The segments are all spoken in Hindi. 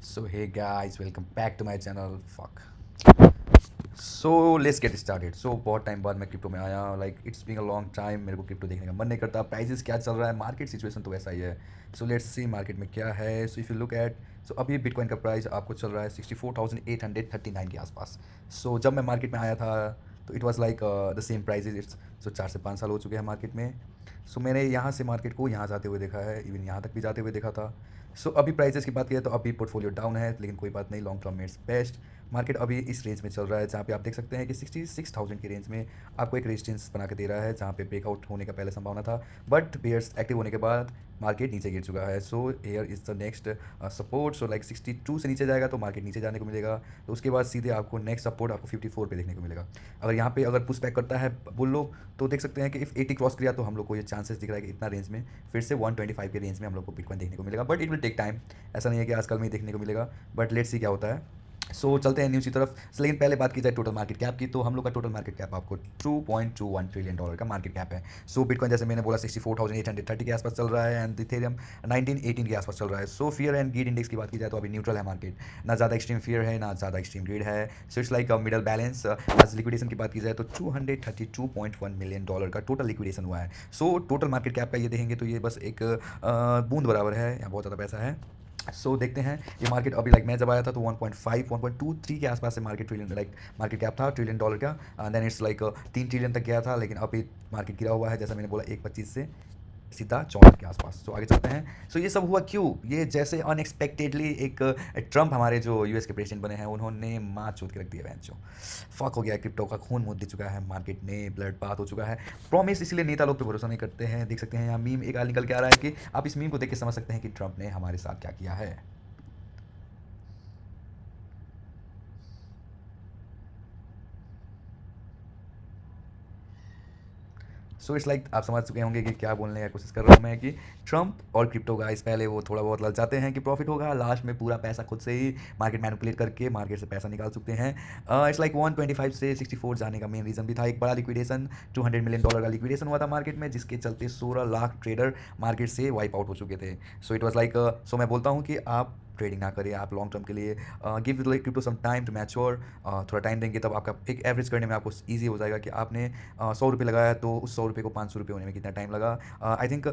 So hey guys, welcome back to my channel. Fuck. So let's get started. So बहुत टाइम बाद मैं क्रिप्टो में आया। Like it's been a long time. मेरे को क्रिप्टो देखने का मन नहीं करता। प्राइसेस क्या चल रहा है, मार्केट सिचुएशन तो वैसा ही है। सो लेट्स सी मार्केट में क्या है। So if you look at, so अभी बिटकॉइन का प्राइस आपको चल रहा है 64,839 के आसपास। सो जब मैं मार्केट में आया था तो it was like the same prices. It's so 4 से 5 साल हो चुके हैं मार्केट में। सो मैंने यहाँ से मार्केट को यहाँ जाते हुए देखा है, इवन यहाँ तक भी जाते हुए देखा था। सो अभी प्राइसेस की बात करें तो अभी पोर्टफोलियो डाउन है, लेकिन कोई बात नहीं, लॉन्ग टर्म में इट्स बेस्ट। मार्केट अभी इस रेंज में चल रहा है जहाँ पे आप देख सकते हैं कि 66,000 की रेंज में आपको एक रेजिस्टेंस बना के दे रहा है, जहाँ पे ब्रेकआउट होने का पहले संभावना था। बट पेयर्स एक्टिव होने के बाद मार्केट नीचे गिर चुका है। सो air is the next support. So like 62 से नीचे जाएगा तो मार्केट नीचे जाने को मिलेगा। तो उसके बाद सीधे आपको नेक्स्ट सपोर्ट आपको 54 पे देखने को मिलेगा। अगर यहाँ पे अगर पुश बैक करता है बुल लोग तो देख सकते हैं कि इफ़ 80 क्रॉस किया तो हम लोग को ये चांसेस दिख रहा है कि इतना रेंज में फिर से 125 के रेंज में हम लोग को बिटकॉइन देखने को मिलेगा। But it will take time. ऐसा नहीं है कि आजकल में ही देखने को मिलेगा, बट लेट्स सी क्या होता है। चलते हैं न्यूज़ की तरफ। लेकिन पहले बात की जाए टोटल मार्केट कैप की, तो हम लोग का टोटल मार्केट कैप आपको 2.21 ट्रिलियन डॉलर का मार्केट कैप है। बिटकॉइन जैसे मैंने बोला 64,830 के आसपास चल रहा है, एंड इथेरियम 1918 के आसपास चल रहा है। फियर एंड ग्रीड इंडेक्स की बात की जाए तो अभी न्यूट्रल है मार्केट। ना ज़्यादा एक्सट्रीम फियर है, ना ज़्यादा एक्सट्रीम ग्रीड है। It's like middle balance. आज लिक्विडेशन की बात की जाए तो 232.1 मिलियन डॉलर का टोटल लिक्विडेशन हुआ है। टोटल मार्केट कैप का ये देखेंगे तो ये बस एक बूंद बराबर है, यहाँ बहुत ज़्यादा पैसा है। देखते हैं ये मार्केट अभी, लाइक मैं जब आया था तो 1.5 1.23 के आसपास से market trillion, like market cap था ट्रिलियन डॉलर का। देन इट्स लाइक 3 ट्रिलियन तक गया था, लेकिन अभी मार्केट गिरा हुआ है जैसा मैंने बोला 1.25 से सीधा 64 के आसपास। आगे चलते हैं। ये सब हुआ क्यों? ये जैसे अनएक्सपेक्टेडली एक ट्रम्प हमारे जो यूएस के प्रेसिडेंट बने हैं, उन्होंने माँ चूत के रख दिया बेंचो। फक हो गया, क्रिप्टो का खून मुद दे चुका है, मार्केट ने ब्लड बात हो चुका है। प्रॉमिस इसलिए नेता लोग पे भरोसा नहीं करते हैं। देख सकते हैं यहाँ मीम एक आल निकल के आ रहा है कि आप इस मीम को देख के समझ सकते हैं कि ट्रम्प ने हमारे साथ क्या किया है। इट्स लाइक आप समझ चुके होंगे कि क्या बोलने की कोशिश कर रहा हूँ मैं, कि ट्रम्प और क्रिप्टो गाइस पहले वो थोड़ा बहुत लग जाते हैं कि प्रॉफिट होगा, लास्ट में पूरा पैसा खुद से ही मार्केट मैनिपुलेट करके मार्केट से पैसा निकाल सकते हैं। इट्स लाइक 125 से 64 जाने का मेन रीज़न भी था एक बड़ा लिक्विडेशन। 200 मिलियन डॉलर का लिक्विडेशन हुआ था मार्केट में, जिसके चलते 16 लाख ट्रेडर मार्केट से वाइप आउट हो चुके थे। इट वॉज लाइक, मैं बोलता हूँ कि आप ट्रेडिंग ना करिए, आप लॉन्ग टर्म के लिए give like crypto some time to mature. थोड़ा टाइम देंगे तब आपका एक एवरेज करने में आपको ईजी हो जाएगा कि आपने 100 रुपये लगाया तो उस 100 रुपये को 500 रुपये होने में कितना टाइम लगा। आई थिंक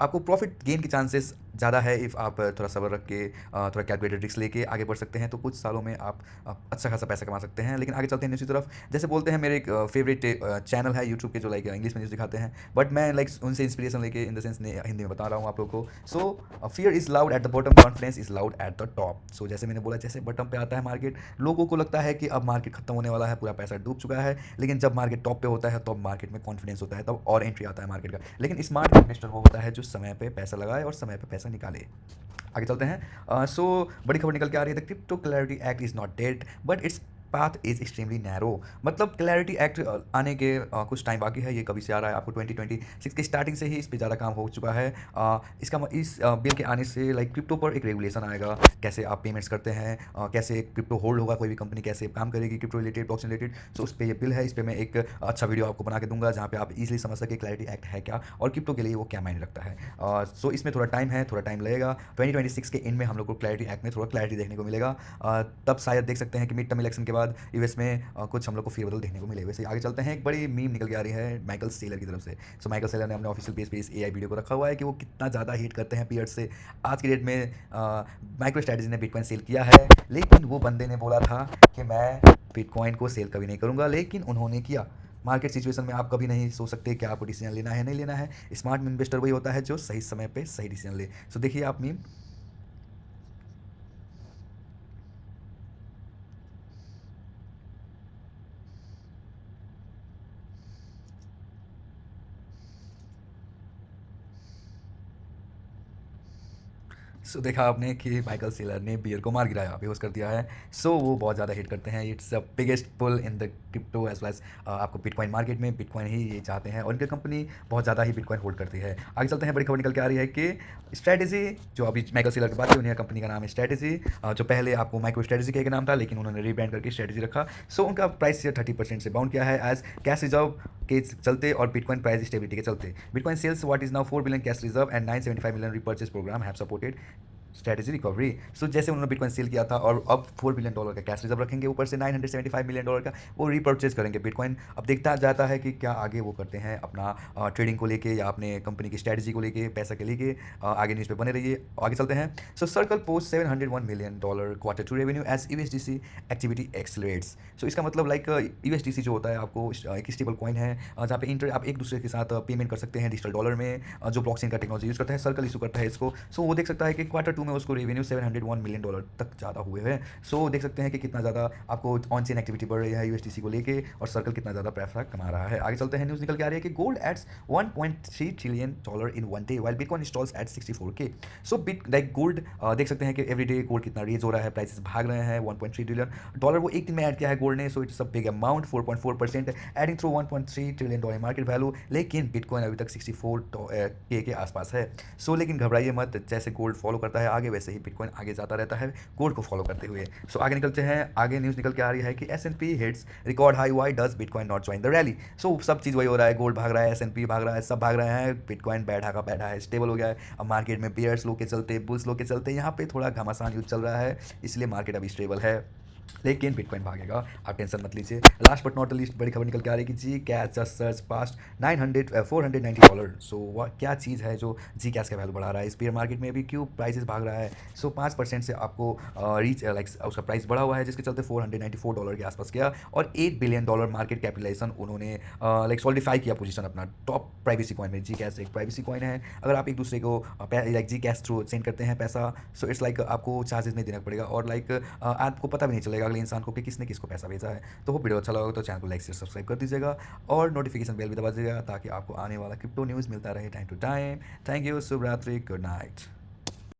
आपको प्रॉफिट गेन के चांसेस ज़्यादा है इफ़ आप थोड़ा सब्र रख के थोड़ा कैलकुलेटेड रिस्क लेके आगे बढ़ सकते हैं, तो कुछ सालों में आप अच्छा खासा पैसा कमा सकते हैं। लेकिन आगे चलते हैं न्यूज़ की तरफ। जैसे बोलते हैं, मेरे एक फेवरेट चैनल है यूट्यूब के जो लाइक इंग्लिश में न्यूज़ दिखाते हैं, बट मैं लाइक उनसे इंस्पिरेशन लेके इन द सेंस हिंदी में बता रहा हूँ आप लोग को। Fear is loud at the bottom, confidence is loud at the top. जैसे मैंने बोला, जैसे बटन पे आता है मार्केट, लोगों को लगता है कि अब मार्केट खत्म होने वाला है, पूरा पैसा डूब चुका है। लेकिन जब मार्केट टॉप पे होता है तब मार्केट में कॉन्फिडेंस होता है, तब और एंट्री आता है मार्केट का। लेकिन स्मार्ट इन्वेस्टर वो होता है जो समय पे पैसा लगाए और समय पे पैसा निकाले। आगे चलते हैं। बड़ी खबर निकल के आ रही है, the crypto clarity act is not dead but its path is extremely narrow. मतलब क्लैरिटी एक्ट आने के कुछ टाइम बाकी है। ये कभी से आ रहा है, आपको 2026 के स्टार्टिंग से ही इस पर ज़्यादा काम हो चुका है। इस बिल के आने से लाइक क्रिप्टो पर एक रेगुलेशन आएगा, कैसे आप पेमेंट्स करते हैं, कैसे क्रिप्टो होल्ड होगा, कोई भी कंपनी कैसे काम करेगी क्रिप्टो रिलेटेड, ब्लॉकचेन रिलेटेड। उस पर ये बिल है, इस पर मैं एक अच्छा वीडियो आपको बना के दूंगा जहाँ पे आप इजीली समझ सके क्लैरिटी एक्ट है क्या और क्रिप्टो के लिए वो क्या मायने रखता है। इसमें थोड़ा टाइम है, थोड़ा टाइम लगेगा। 2026 के एंड में हम लोग को क्लैरिटी एक्ट में थोड़ा क्लैरिटी देखने को मिलेगा। तब शायद देख सकते हैं कि मिड टर्म इलेक्शन के बाद यूएस में कुछ हम लोग को फेरबदल देखने को मिले। वैसे आगे चलते हैं, एक बड़ी मीम निकल के आ रही है माइकल सेलर की तरफ से। माइकल सेलर ने अपने ऑफिशियल पेज पे इस एआई वीडियो को रखा हुआ है कि वो कितना ज़्यादा हेट करते हैं पीरियड से। आज की डेट में माइक्रो स्ट्रेटजी ने बिटकॉइन सेल किया है, लेकिन वो बंदे ने बोला था कि मैं बिटकॉइन को सेल कभी नहीं करूँगा, लेकिन उन्होंने किया। मार्केट सिचुएशन में आप कभी नहीं सोच सकते कि आपको डिसीजन लेना है नहीं लेना है। स्मार्ट इन्वेस्टर वही होता है जो सही समय पे सही डिसीजन ले। देखिए आप मीम। देखा आपने कि माइकल सेलर ने बियर को मार गिराया, बेहोश कर दिया है। वो बहुत ज़्यादा हिट करते हैं। It's the biggest pull in the crypto as well as आपको बिटकॉइन मार्केट में बिटकॉइन ही ये चाहते हैं और इनकी कंपनी बहुत ज़्यादा ही बिटकॉइन होल्ड करती है। आगे चलते हैं, बड़ी खबर निकल के आ रही है कि स्ट्रैटेजी, जो अभी माइकल सेलर की बात है, उन्हीं कंपनी का नाम है स्ट्रैटेजी। जो पहले आपको माइक्रो स्ट्रैटेजी का एक नाम था, लेकिन उन्होंने रीब्रांड करके स्ट्रैटेजी रखा। उनका प्राइस 30% से बाउंड किया है एज कैश रिजर्व के चलते और बिटकॉइन प्राइस स्टेबिलिटी के चलते। Bitcoin sales what is now 4 billion cash reserve and 975 million repurchase programme have supported strategy recovery. So जैसे उन्होंने बिटकॉइन सेल किया था और अब $4 बिलियन का कैश रिजर्व रखेंगे, ऊपर से $975 मिलियन का वो रीपर्चेज करेंगे बिटकॉइन। अब देखता जाता है कि क्या आगे वो करते हैं अपना ट्रेडिंग को लेके या अपने कंपनी की स्ट्रैटेजी को लेके, पैसा के लेके। आगे न्यूज़ पे बने रहिए, आगे चलते हैं। So Circle posts $701 million quarter two revenue as USDC activity accelerates. So इसका मतलब लाइक यूएसडीसी जो होता है आपको एक स्टेबल कॉइन है जहाँ पे आप एक दूसरे के साथ पेमेंट कर सकते हैं डिजिटल डॉलर में, जो ब्लॉकचेन का टेक्नोलॉजी यूज़ करता है। सर्कल इशू करता है इसको। सो वो देख सकता है कि क्वार्टर 2 में उसको रेवेन्यू $701 मिलियन तक ज़्यादा हुए हैं। सो देख सकते हैं कि कितना ज़्यादा आपको ऑन चेन एक्टिविटी बढ़ रही है यूएसडीसी को लेके, और सर्कल कितना ज़्यादा पैसा कमा रहा है। आगे चलते हैं, न्यूज़ निकल के आ रही है कि gold adds $1.3 trillion in one day while bitcoin installs at 64K। So bit like gold देख सकते हैं कि एवरी डे गोल्ड कितना रेज हो रहा है, प्राइसेस भाग रहे हैं। $1.3 ट्रिलियन वो एक दिन में ऐड किया है गोल्ड ने। So it's a big amount, 4.4% adding through $1.3 trillion market value. लेकिन बिटकॉइन अभी तक 64K के आसपास है। सो लेकिन घबराइए मत, जैसे गोल्ड फॉलो करता है आगे, वैसे ही बिटकॉइन आगे जाता रहता है गोल्ड को फॉलो करते हुए। सो आगे निकलते हैं, आगे न्यूज़ निकल के आ रही है कि S&P hits record high, why does bitcoin not join the rally. So सब चीज़ वही हो रहा है, गोल्ड भाग रहा है, S&P भाग रहा है, सब भाग रहे हैं, बिटकॉइन बैठा का बैठा है, स्टेबल हो गया है। अब मार्केट में बेयर्स लो के चलते, बुल्स लो के चलते यहाँ पे थोड़ा घमासान युद्ध चल रहा है, इसलिए मार्केट अभी स्टेबल है, लेकिन बिटकॉइन भागेगा, आप टेंशन मत लीजिए। लास्ट बट नॉट लीस्ट बड़ी खबर निकल के आ रही है कि जी कैश जस्ट सर्च पास्ट $490। सो क्या चीज़ है जो जी कैश का वैल्यू बढ़ा रहा है इस बेयर मार्केट में, अभी क्यों प्राइसेस भाग रहा है। सो 5% से आपको रीच लाइक उसका प्राइस बढ़ा हुआ है, जिसके चलते $494 के आसपास गया, और $8 बिलियन मार्केट कैपिटलाइजेशन उन्होंने लाइक सॉलिडिफाई किया पोजीशन अपना टॉप प्राइवेसी कॉइन में। जी कैश एक प्राइवेसी कॉइन है, अगर आप एक दूसरे को लाइक जी कैश थ्रू सेंड करते हैं पैसा, सो इट्स लाइक आपको चार्जेस नहीं देना पड़ेगा, और लाइक आपको पता भी नहीं चलेगा अगले इंसान को कि किसने किसको पैसा भेजा है। तो वो वीडियो अच्छा लगा तो चैनल को लाइक शेयर सब्सक्राइब कर दीजिएगा, और नोटिफिकेशन बेल भी दबा दीजिएगा ताकि आपको आने वाला क्रिप्टो न्यूज़ मिलता रहे time to time. Thank you, शुभ रात्रि, गुड नाइट।